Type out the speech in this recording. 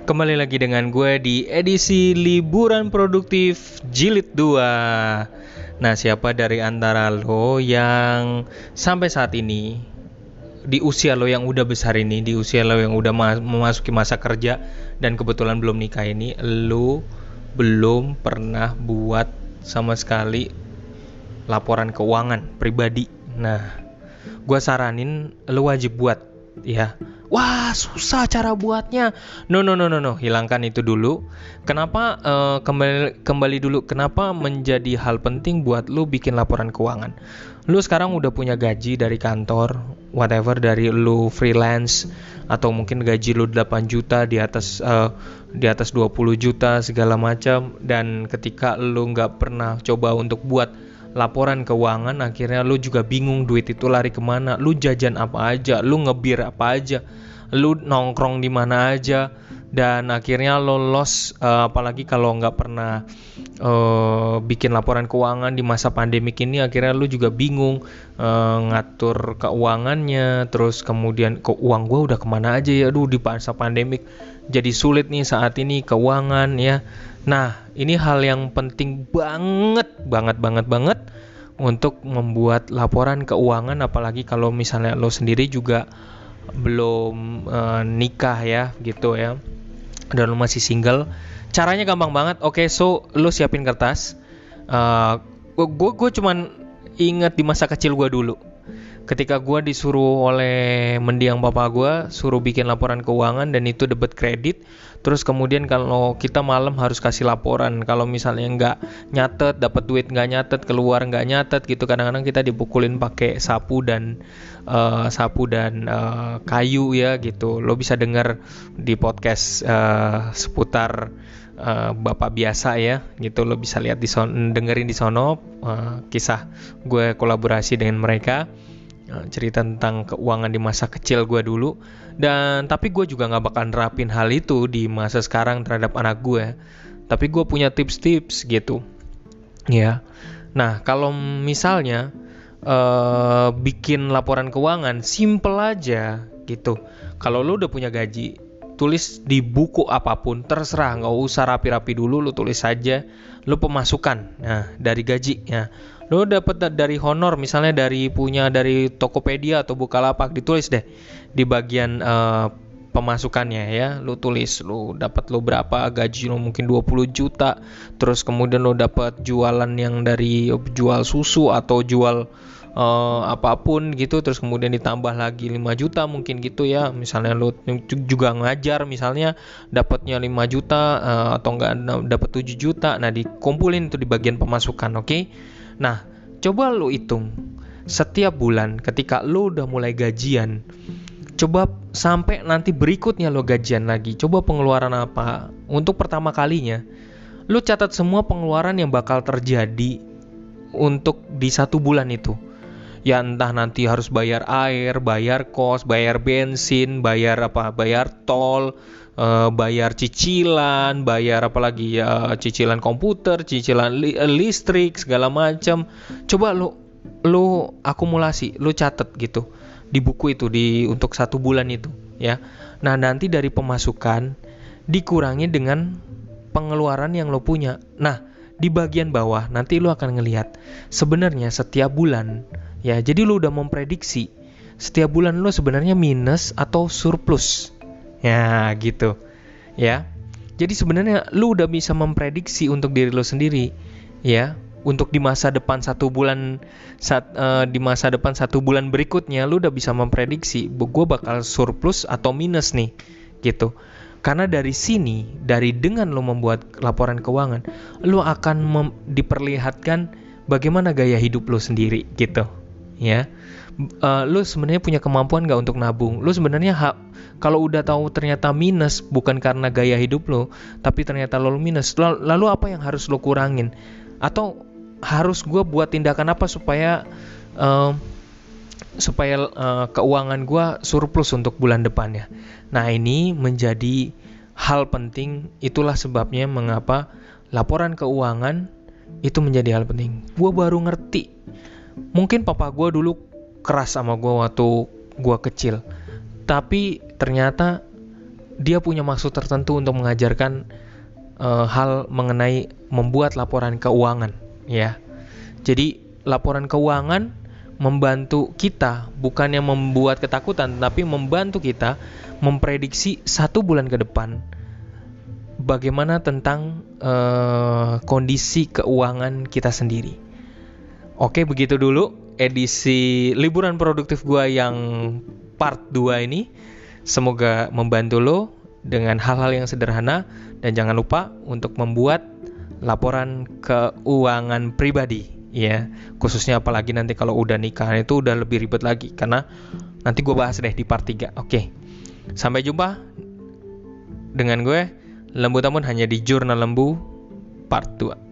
Kembali lagi dengan gue di edisi Liburan Produktif Jilid 2. Nah, siapa dari antara lo yang sampai saat ini, di usia lo yang udah besar ini, di usia lo yang udah memasuki masa kerja dan kebetulan belum nikah ini, lo belum pernah buat sama sekali laporan keuangan pribadi? Nah, gue saranin lo wajib buat ya. Wah, susah cara buatnya. No, hilangkan itu dulu. Kenapa kembali dulu? Kenapa menjadi hal penting buat lu bikin laporan keuangan? Lu sekarang udah punya gaji dari kantor, whatever, dari lu freelance, atau mungkin gaji lu 8 juta di atas 20 juta segala macam, dan ketika lu nggak pernah coba untuk buat laporan keuangan, akhirnya lu juga bingung duit itu lari kemana, lu jajan apa aja, lu ngebir apa aja, lu nongkrong di mana aja, dan akhirnya lo loss. Apalagi kalau nggak pernah bikin laporan keuangan di masa pandemik ini, akhirnya lu juga bingung ngatur keuangannya. Terus kemudian uang gue udah kemana aja ya, di masa pandemik jadi sulit nih saat ini keuangan ya. Nah, ini hal yang penting banget untuk membuat laporan keuangan, apalagi kalau misalnya lo sendiri juga belum nikah ya, gitu ya, dan lo masih single. Caranya gampang banget. Oke, so lo siapin kertas. Gue cuman ingat di masa kecil gue dulu, ketika gue disuruh oleh mendiang papa gue suruh bikin laporan keuangan, dan itu debit kredit. Terus kemudian kalau kita malam harus kasih laporan, kalau misalnya nggak nyatet dapat duit, nggak nyatet keluar, nggak nyatet gitu. Kadang-kadang kita dipukulin pakai sapu dan kayu ya gitu. Lo bisa dengar di podcast seputar bapak biasa ya gitu. Lo bisa lihat dengerin di sono kisah gue kolaborasi dengan mereka, cerita tentang keuangan di masa kecil gue dulu. Dan tapi gue juga gak bakal nerapin hal itu di masa sekarang terhadap anak gue, tapi gue punya tips-tips gitu ya. Nah, kalau misalnya bikin laporan keuangan simple aja gitu. Kalau lo udah punya gaji, tulis di buku apapun, terserah, gak usah rapi-rapi dulu, lo tulis saja lo pemasukan dari gaji ya. Lo dapat dari honor, misalnya dari Tokopedia atau Bukalapak, ditulis deh di bagian pemasukannya ya. Lo tulis lo dapat lo berapa, gaji lo mungkin 20 juta. Terus kemudian lo dapat jualan yang dari jual susu atau jual apapun gitu, terus kemudian ditambah lagi 5 juta mungkin gitu ya. Misalnya lo juga ngajar, misalnya dapatnya 5 juta atau enggak dapat 7 juta. Nah, dikumpulin itu di bagian pemasukan, oke? Nah, coba lo hitung setiap bulan ketika lo udah mulai gajian, coba sampai nanti berikutnya lo gajian lagi, coba pengeluaran apa untuk pertama kalinya. Lo catat semua pengeluaran yang bakal terjadi untuk di satu bulan itu. Ya, entah nanti harus bayar air, bayar kos, bayar bensin, bayar tol, bayar cicilan, bayar apalagi ya, cicilan komputer, cicilan listrik, segala macam. Coba lo akumulasi, lo catat gitu di buku itu untuk satu bulan itu ya. Nah, nanti dari pemasukan dikurangi dengan pengeluaran yang lo punya. Nah, di bagian bawah nanti lo akan ngelihat sebenarnya setiap bulan ya. Jadi lo udah memprediksi setiap bulan lo sebenarnya minus atau surplus ya, gitu ya. Jadi sebenarnya lo udah bisa memprediksi untuk diri lo sendiri ya, untuk di masa depan satu bulan berikutnya lo udah bisa memprediksi gue bakal surplus atau minus nih gitu. Karena dari sini, dengan lo membuat laporan keuangan, lo akan diperlihatkan bagaimana gaya hidup lo sendiri gitu ya. Lo sebenarnya punya kemampuan gak untuk nabung? Lo sebenarnya kalau udah tahu ternyata minus bukan karena gaya hidup lo, tapi ternyata lo minus, lalu apa yang harus lo kurangin? Atau harus gue buat tindakan apa supaya keuangan gue surplus untuk bulan depannya? Nah, ini menjadi hal penting. Itulah sebabnya mengapa laporan keuangan itu menjadi hal penting. Gue baru ngerti. Mungkin papa gue dulu keras sama gue waktu gue kecil, tapi ternyata dia punya maksud tertentu untuk mengajarkan hal mengenai membuat laporan keuangan, ya. Jadi laporan keuangan membantu kita, bukannya membuat ketakutan, tapi membantu kita memprediksi 1 bulan ke depan bagaimana tentang kondisi keuangan kita sendiri. Oke, begitu dulu edisi liburan produktif gua yang part 2 ini. Semoga membantu lo dengan hal-hal yang sederhana, dan jangan lupa untuk membuat laporan keuangan pribadi, ya. Khususnya apalagi nanti kalau udah nikah, itu udah lebih ribet lagi, karena nanti gue bahas deh di part 3. Oke. Sampai jumpa dengan gue, Lembu Tambun, hanya di Jurnal Lembu part 2.